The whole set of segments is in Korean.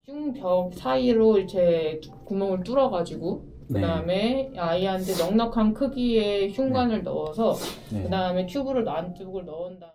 흉벽 사이로 이제 구멍을 뚫어가지고 네. 그다음에 아이한테 넉넉한 크기의 흉관을 넣어서 네. 그다음에 튜브를 안쪽을 넣은 다음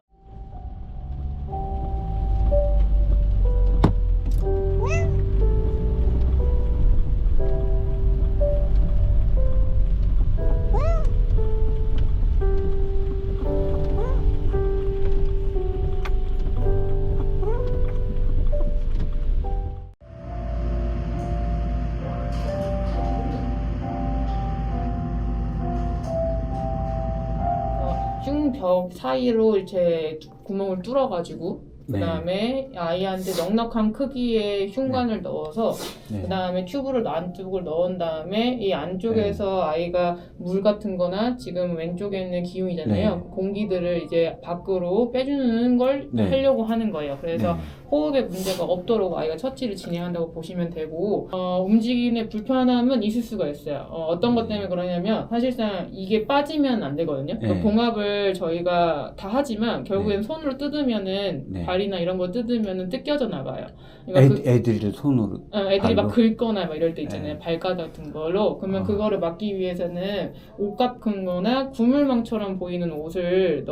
흉벽 사이로 이제 구멍을 뚫어가지고 네. 그다음에 아이한테 넉넉한 크기의 흉관을 넣어서 네. 그다음에 튜브를 안쪽을 넣은 다음에 이 안쪽에서 아이가 물 같은 거나 지금 왼쪽에 있는 기흉이잖아요. 네. 그 공기들을 이제 밖으로 빼주는 걸 네. 하려고 하는 거예요. 그래서 네. 호흡에 문제가 없도록 아이가 처치를 진행한다고 보시면 되고 움직이는 불편함은 있을 수가 있어요. 어떤 것 때문에 그러냐면 사실상 이게 빠지면 안 되거든요. 네. 봉합을 저희가 다 하지만 결국엔 네. 손으로 뜯으면은 네. 발이나 이런 거 뜯으면은 뜯겨져 나가요. 그러니까 애들을 손으로 애들이 막 발로? 긁거나 막 이럴 때 있잖아요. 네. 발가락 같은 걸로. 그러면 아. 그거를 막기 위해서는 옷 같은 거나 구물망처럼 보이는 옷을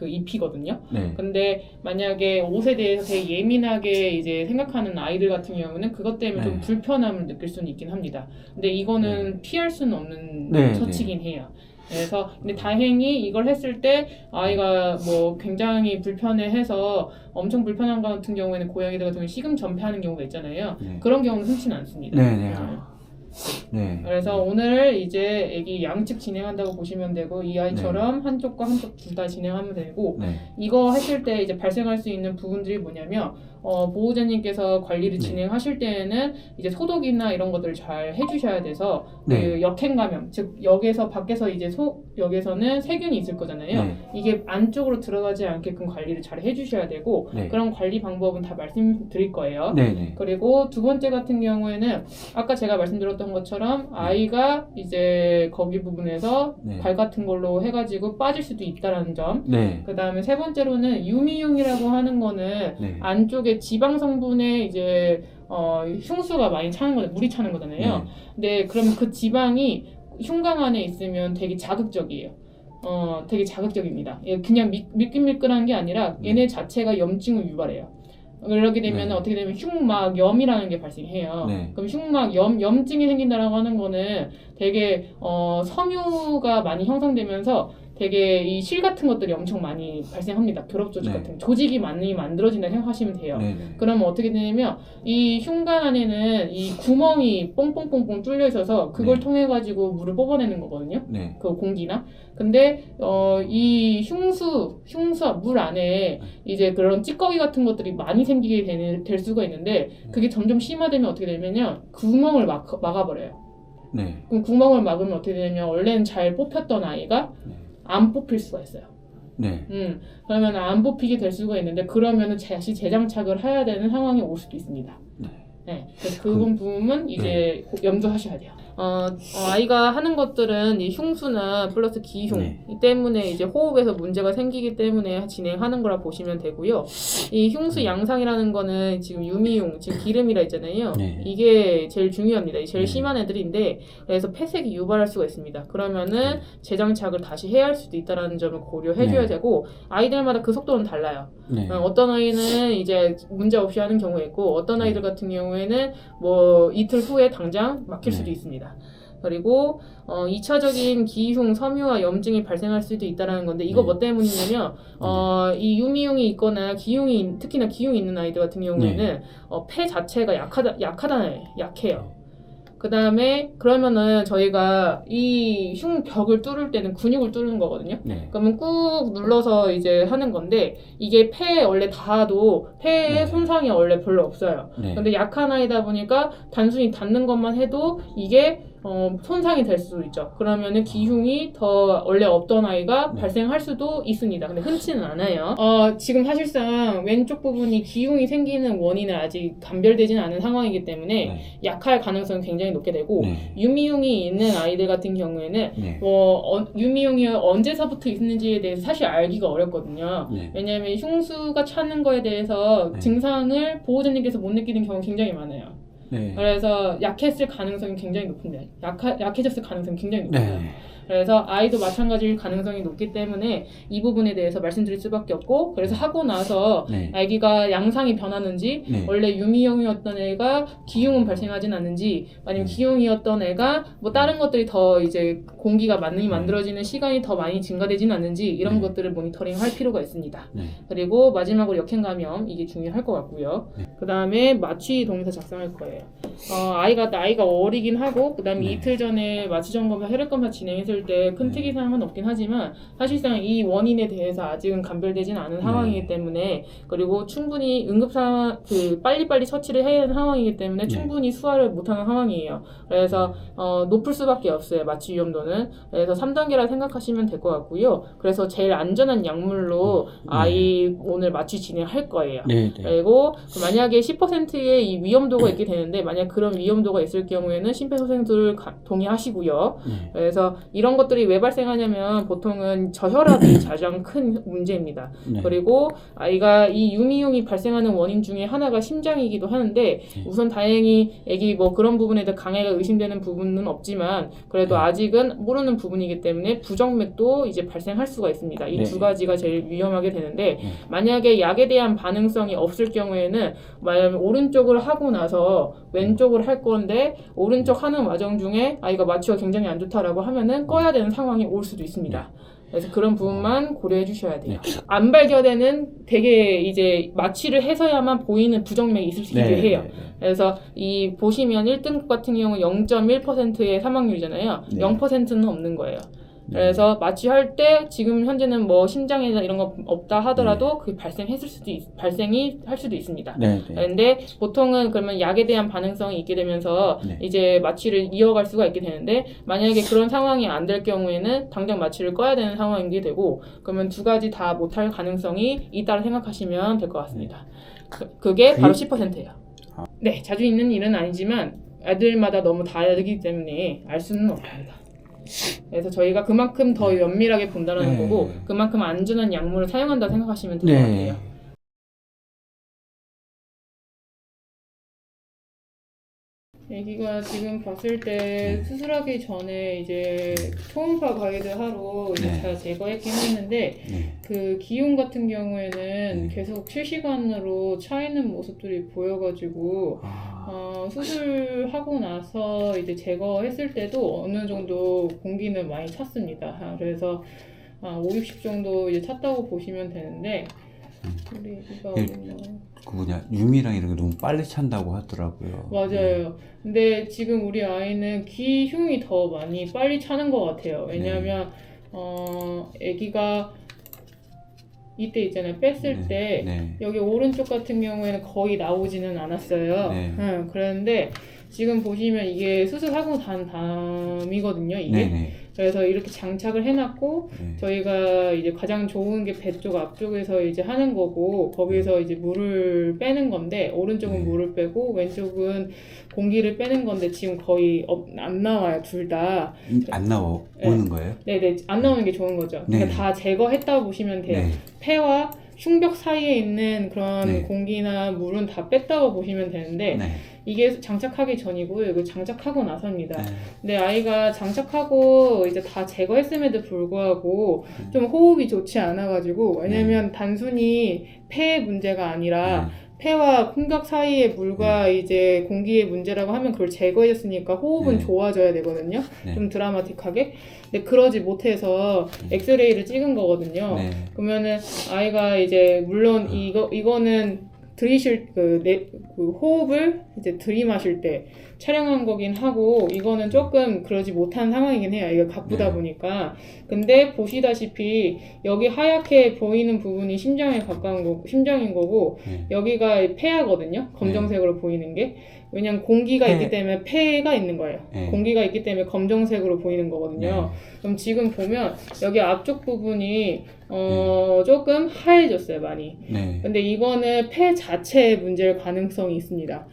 입히거든요. 네. 근데 만약에 옷에 대해서 되게 예민하게 이제 생각하는 아이들 같은 경우는 그것 때문에 좀 네. 불편함을 느낄 수는 있긴 합니다. 근데 이거는 피할 수는 없는 네, 처치긴 해요. 그래서 근데 다행히 이걸 했을 때 아이가 뭐 굉장히 불편해해서 엄청 불편한 것 같은 경우에는 고양이들 같은 경우는 식음 전폐하는 경우가 있잖아요. 네. 그런 경우는 흔치는 않습니다. 네. 네. 그래서 오늘 이제 애기 양측 진행한다고 보시면 되고 이 아이처럼 한쪽과 한쪽 둘 다 진행하면 되고 네. 이거 하실 때 이제 발생할 수 있는 부분들이 뭐냐면 보호자님께서 관리를 네. 진행하실 때에는 이제 소독이나 이런 것들을 잘 해주셔야 돼서 네. 그 역행 감염 즉 역에서 밖에서 이제 역에서는 세균이 있을 거잖아요. 네. 이게 안쪽으로 들어가지 않게끔 관리를 잘 해주셔야 되고 네. 그런 관리 방법은 다 말씀드릴 거예요. 네. 그리고 두 번째 같은 경우에는 아까 제가 말씀드렸던 것처럼 아이가 이제 거기 부분에서 네. 발 같은 걸로 해가지고 빠질 수도 있다라는 점. 네. 그 다음에 세 번째로는 유미흉이라고 하는 거는 네. 안쪽에 지방 성분에 이제 흉수가 많이 차는 거잖아요. 물이 차는 거잖아요. 네. 근데 그럼 그 지방이 흉곽 안에 있으면 되게 자극적이에요. 되게 자극적입니다. 그냥 미끌미끌한 게 아니라 얘네 자체가 염증을 유발해요. 그렇게 되면 네. 어떻게 되면 흉막염이라는 게 발생해요. 네. 그럼 염증이 생긴다라고 하는 거는 되게 섬유가 많이 형성되면서 되게 이 실 같은 것들이 엄청 많이 발생합니다. 결합 조직 네. 같은 조직이 많이 만들어진다 생각하시면 돼요. 네. 그러면 어떻게 되냐면 이 흉관 안에는 이 구멍이 뽕뽕뽕뽕 뚫려 있어서 그걸 네. 통해 가지고 물을 뽑아내는 거거든요. 네. 그 공기나. 근데 이 흉수와 물 안에 이제 그런 찌꺼기 같은 것들이 많이 생기게 될 수가 있는데 그게 점점 심화되면 어떻게 되면요 구멍을 막아버려요. 네. 그럼 구멍을 막으면 어떻게 되냐면 원래는 잘 뽑혔던 아이가 네. 안 뽑힐 수가 있어요. 네. 그러면 안 뽑히게 될 수가 있는데 그러면은 다시 재장착을 해야 되는 상황이 올 수도 있습니다. 네. 그래서 그 부분은 이제 염두하셔야 돼요. 아이가 하는 것들은 이 흉수나 플러스 기흉 네. 때문에 이제 호흡에서 문제가 생기기 때문에 진행하는 거라 보시면 되고요. 이 흉수 양상이라는 거는 지금 유미흉, 지금 기름이라 있잖아요. 네. 이게 제일 중요합니다. 제일 네. 심한 애들인데 그래서 폐색이 유발할 수가 있습니다. 그러면은 재장착을 다시 해야 할 수도 있다는 점을 고려해줘야 네. 되고 아이들마다 그 속도는 달라요. 네. 어떤 아이는 이제 문제 없이 하는 경우가 있고 어떤 아이들 같은 경우에는 뭐 이틀 후에 당장 막힐 수도 있습니다. 그리고 2차적인 기흉, 섬유화 염증이 발생할 수도 있다는 건데 이거 뭐 때문이냐면 이 유미흉이 있거나 특히나 기흉이 있는 아이들 같은 경우에는 폐 자체가 약해요. 그 다음에 그러면은 저희가 이 흉벽을 뚫을 때는 근육을 뚫는 거거든요. 네. 그러면 꾹 눌러서 이제 하는 건데 이게 폐에 원래 닿아도 폐에 손상이 원래 별로 없어요. 네. 근데 약한 아이다 보니까 단순히 닿는 것만 해도 이게 손상이 될 수도 있죠. 그러면은 기흉이 더 원래 없던 아이가 발생할 수도 있습니다. 근데 흔치는 않아요. 지금 사실상 왼쪽 부분이 기흉이 생기는 원인은 아직 감별되지는 않은 상황이기 때문에 약할 가능성이 굉장히 높게 되고 유미흉이 있는 아이들 같은 경우에는 유미흉이 언제서부터 있는지에 대해서 사실 알기가 어렵거든요. 왜냐하면 흉수가 차는 거에 대해서 증상을 보호자님께서 못 느끼는 경우가 굉장히 많아요. 네. 그래서 약했을 가능성이 굉장히 높습니다. 약해졌을 가능성이 굉장히 높아요. 네. 그래서 아이도 마찬가지일 가능성이 높기 때문에 이 부분에 대해서 말씀드릴 수밖에 없고, 그래서 하고 나서 네. 아기가 양상이 변하는지, 네. 원래 유미형이었던 애가 기흉은 발생하진 않는지, 아니면 기흉이었던 애가 뭐 다른 것들이 더 이제 공기가 많이 만들어지는 시간이 더 많이 증가되진 않는지, 이런 네. 것들을 모니터링할 필요가 있습니다. 네. 그리고 마지막으로 역행 감염, 이게 중요할 것 같고요. 네. 그 다음에 마취 동의서 작성할 거예요. 아이가 나이가 어리긴 하고, 그 다음에 네. 이틀 전에 마취 점검과 혈액 검사 진행했을 때 큰 네. 특이사항은 없긴 하지만, 사실상 이 원인에 대해서 아직은 감별되지는 않은 상황이기 때문에, 그리고 충분히 빨리빨리 처치를 해야 하는 상황이기 때문에 충분히 수화를 못하는 상황이에요. 그래서 높을 수밖에 없어요, 마취 위험도는. 그래서 3단계라 생각하시면 될 것 같고요. 그래서 제일 안전한 약물로 아이 오늘 마취 진행할 거예요. 네. 네. 그리고 만약에 10%의 이 위험도가 있게 되는데, 만약 그런 위험도가 있을 경우에는 심폐소생술을 동의하시고요. 그래서 이런 것들이 왜 발생하냐면 보통은 저혈압이 가장 큰 문제입니다. 네. 그리고 아이가 이 유미흉이 발생하는 원인 중에 하나가 심장이기도 하는데, 우선 다행히 애기 뭐 그런 부분에 대해 강해가 의심되는 부분은 없지만, 그래도 아직은 모르는 부분이기 때문에 부정맥도 이제 발생할 수가 있습니다. 이 두 가지가 제일 위험하게 되는데, 만약에 약에 대한 반응성이 없을 경우에는, 만약에 오른쪽을 하고 나서 왼쪽을 할 건데 오른쪽 하는 과정 중에 아이가 마취가 굉장히 안 좋다라고 하면은 꺼야 되는 상황이 올 수도 있습니다. 그래서 그런 부분만 고려해 주셔야 돼요. 안 발견에는 되게 이제 마취를 해서야만 보이는 부정맥이 있을 수 있게 해요. 그래서 이 보시면 1등급 같은 경우 0.1%의 사망률이잖아요. 0%는 없는 거예요. 그래서 마취할 때 지금 현재는 뭐 심장이나 이런 거 없다 하더라도 그게 발생이 할 수도 있습니다. 그런데 보통은 그러면 약에 대한 반응성이 있게 되면서 이제 마취를 이어갈 수가 있게 되는데, 만약에 그런 상황이 안 될 경우에는 당장 마취를 꺼야 되는 상황이 되고, 그러면 두 가지 다 못할 가능성이 있다고 생각하시면 될 것 같습니다. 그게 바로 10%예요. 네, 자주 있는 일은 아니지만 애들마다 너무 다르기 때문에 알 수는 없습니다. 그래서 저희가 그만큼 더 면밀하게 본다는 거고, 그만큼 안전한 약물을 사용한다 생각하시면 될 것 같아요. 애기가 지금 봤을 때 수술하기 전에 이제 초음파 가이드 하러 이제 잘 제거했긴 했는데, 그 기흉 같은 경우에는 계속 실시간으로 차이는 모습들이 보여가지고 수술하고 나서 이제 제거했을 때도 어느 정도 공기는 많이 찼습니다. 그래서 5, 60 정도 이제 찼다고 보시면 되는데, 우리 애기가 유미랑 이런 게 너무 빨리 찬다고 하더라고요. 맞아요. 근데 지금 우리 아이는 기흉이 더 많이 빨리 차는 것 같아요. 왜냐하면 애기가 이때 있잖아요. 뺐을 때 여기 오른쪽 같은 경우에는 거의 나오지는 않았어요. 그런데 지금 보시면 이게 수술하고 난 다음이거든요, 이게. 그래서 이렇게 장착을 해놨고, 저희가 이제 가장 좋은 게 배 쪽 앞쪽에서 이제 하는 거고, 거기서 이제 물을 빼는 건데, 오른쪽은 물을 빼고 왼쪽은 공기를 빼는 건데, 지금 거의 안 나와요, 둘 다. 안 나오는 거예요? 네네, 안 나오는 게 좋은 거죠. 그러니까 다 제거했다고 보시면 돼요. 폐와 흉벽 사이에 있는 그런 공기나 물은 다 뺐다고 보시면 되는데, 이게 장착하기 전이고요. 이거 장착하고 나서입니다. 근데 아이가 장착하고 이제 다 제거했음에도 불구하고 좀 호흡이 좋지 않아가지고, 왜냐면 단순히 폐의 문제가 아니라 폐와 흉벽 사이의 물과 이제 공기의 문제라고 하면 그걸 제거했으니까 호흡은 좋아져야 되거든요. 좀 드라마틱하게. 근데 그러지 못해서 엑스레이를 찍은 거거든요. 그러면은 아이가 이제 물론 이거는 들이쉴 그 호흡을 이제 들이마실 때 촬영한 거긴 하고, 이거는 조금 그러지 못한 상황이긴 해요. 이거 가쁘다 보니까. 근데 보시다시피 여기 하얗게 보이는 부분이 심장에 가까운 거, 심장인 거고, 여기가 폐하거든요. 검정색으로 보이는 게. 왜냐면 공기가 있기 때문에 폐가 있는 거예요. 공기가 있기 때문에 검정색으로 보이는 거거든요. 그럼 지금 보면 여기 앞쪽 부분이 조금 하얘졌어요, 많이. 근데 이거는 폐 자체의 문제일 가능성이 있습니다.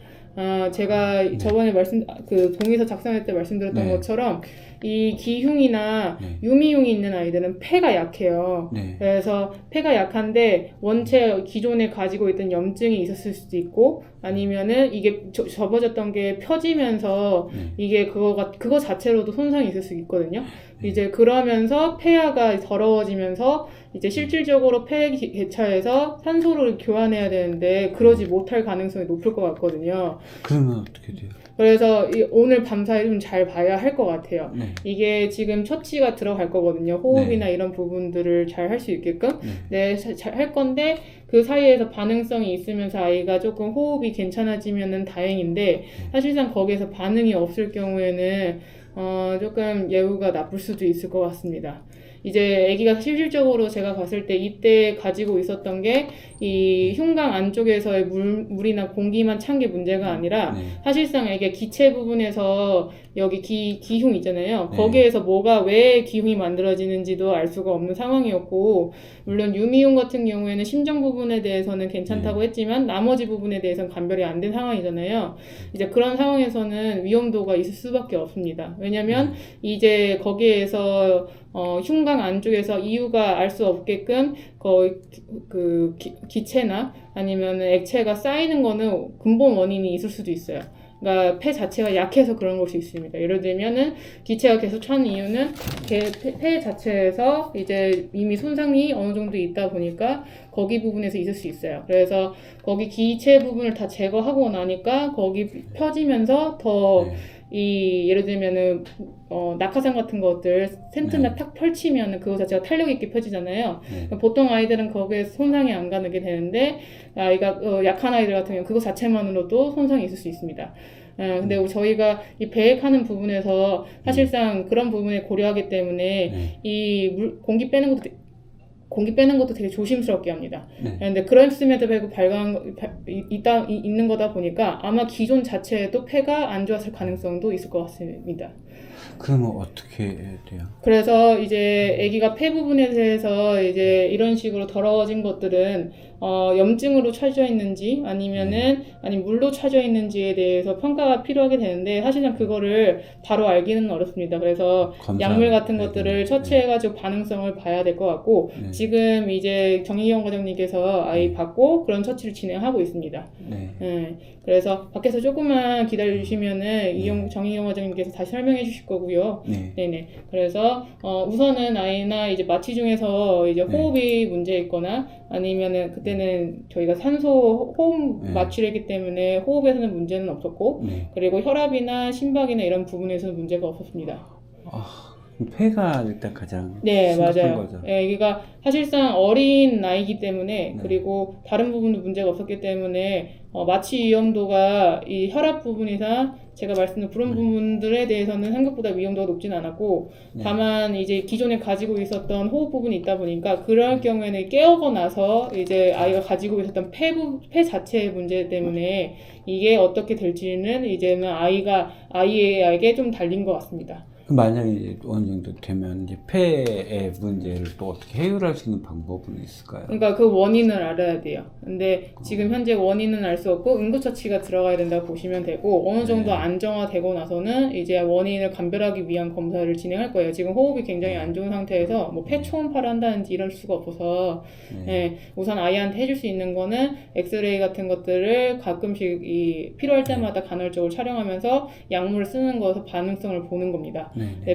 제가 저번에 동의서 작성할 때 말씀드렸던 것처럼 이 기흉이나 유미흉이 있는 아이들은 폐가 약해요. 그래서 폐가 약한데 원체 기존에 가지고 있던 염증이 있었을 수도 있고, 아니면은 이게 접어졌던 게 펴지면서 이게 그거 자체로도 손상이 있을 수 있거든요. 이제 그러면서 폐하가 더러워지면서 이제 실질적으로 폐 개차에서 산소를 교환해야 되는데 그러지 못할 가능성이 높을 것 같거든요. 그러면 어떻게 돼요? 그래서 오늘 밤사이 좀 잘 봐야 할 것 같아요. 네. 이게 지금 처치가 들어갈 거거든요. 호흡이나 이런 부분들을 잘 할 수 있게끔. 네, 잘 할 건데 그 사이에서 반응성이 있으면서 아이가 조금 호흡이 괜찮아지면은 다행인데 사실상 거기에서 반응이 없을 경우에는 조금 예후가 나쁠 수도 있을 것 같습니다. 이제 아기가 실질적으로 제가 봤을 때 이때 가지고 있었던 게 이 흉곽 안쪽에서의 물이나 공기만 찬 게 문제가 아니라 사실상 이게 기체 부분에서 여기 기흉 있잖아요. 거기에서 뭐가 왜 기흉이 만들어지는지도 알 수가 없는 상황이었고 물론 유미흉 같은 경우에는 심장 부분에 대해서는 괜찮다고 했지만 나머지 부분에 대해서는 감별이 안 된 상황이잖아요. 이제 그런 상황에서는 위험도가 있을 수밖에 없습니다. 왜냐면 이제 거기에서 흉곽 안쪽에서 이유가 알 수 없게끔 기체나 아니면 액체가 쌓이는 거는 근본 원인이 있을 수도 있어요. 그러니까 폐 자체가 약해서 그런 걸 수 있습니다. 예를 들면은 기체가 계속 찬 이유는 폐 자체에서 이제 이미 손상이 어느 정도 있다 보니까 거기 부분에서 있을 수 있어요. 그래서 거기 기체 부분을 다 제거하고 나니까 거기 펴지면서 더 예를 들면은 낙하산 같은 것들 텐트나 탁 펼치면 그거 자체가 탄력 있게 펴지잖아요. 보통 아이들은 거기에 손상이 안 가게 되는데 아이가 약한 아이들 같은 경우는 그거 자체만으로도 손상이 있을 수 있습니다. 근데 저희가 이 배액하는 부분에서 사실상 그런 부분을 고려하기 때문에 이 공기 빼는 것도 되게 조심스럽게 합니다. 근데 그랬음에도 불구하고 있는 거다 보니까 아마 기존 자체에도 폐가 안 좋았을 가능성도 있을 것 같습니다. 그러면 어떻게 해야 돼요? 그래서 이제 아기가 폐 부분에 대해서 이제 이런 식으로 더러워진 것들은 염증으로 차져 있는지 아니면 물로 차져 있는지에 대해서 평가가 필요하게 되는데 사실은 그거를 바로 알기는 어렵습니다. 그래서 약물 같은 것들을 처치해가지고 반응성을 봐야 될 것 같고 지금 이제 정희경 과장님께서 아이 받고 그런 처치를 진행하고 있습니다. 그래서 밖에서 조금만 기다려주시면은 정희경 과장님께서 다시 설명해 주실 거고요. 네네. 그래서 우선은 아이나 이제 마취 중에서 이제 호흡이 문제 있거나 아니면은 그때는 저희가 산소 호흡 마취를 했기 때문에 호흡에서는 문제는 없었고 그리고 혈압이나 심박이나 이런 부분에서는 문제가 없었습니다. 폐가 일단 가장 네, 심각한 맞아요. 거죠. 네, 그러니까 사실상 어린 나이기 때문에 그리고 다른 부분도 문제가 없었기 때문에 마취 위험도가 이 혈압 부분이나 제가 말씀드린 그런 부분들에 대해서는 생각보다 위험도가 높지는 않았고 다만 이제 기존에 가지고 있었던 호흡 부분이 있다 보니까 그럴 경우에는 깨어고 나서 이제 아이가 가지고 있었던 폐 자체의 문제 때문에 이게 어떻게 될지는 이제는 아이에게 좀 달린 것 같습니다. 만약에 어느 정도 되면 이제 폐의 문제를 또 어떻게 해결할 수 있는 방법은 있을까요? 그러니까 그 원인을 알아야 돼요. 근데 지금 현재 원인은 알 수 없고 응급처치가 들어가야 된다고 보시면 되고 어느 정도 안정화되고 나서는 이제 원인을 감별하기 위한 검사를 진행할 거예요. 지금 호흡이 굉장히 안 좋은 상태에서 뭐 폐 초음파를 한다든지 이럴 수가 없어서 우선 아이한테 해줄 수 있는 거는 엑스레이 같은 것들을 가끔씩 필요할 때마다 간헐적으로 촬영하면서 약물을 쓰는 거에서 반응성을 보는 겁니다.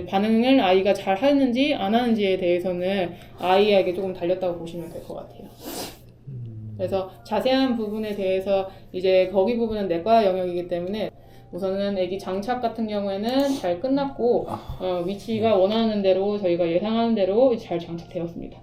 반응을 아이가 잘 하는지 안 하는지에 대해서는 아이에게 조금 달렸다고 보시면 될 것 같아요. 그래서 자세한 부분에 대해서 이제 거기 부분은 내과 영역이기 때문에 우선은 아기 장착 같은 경우에는 잘 끝났고 위치가 원하는 대로 저희가 예상하는 대로 잘 장착되었습니다.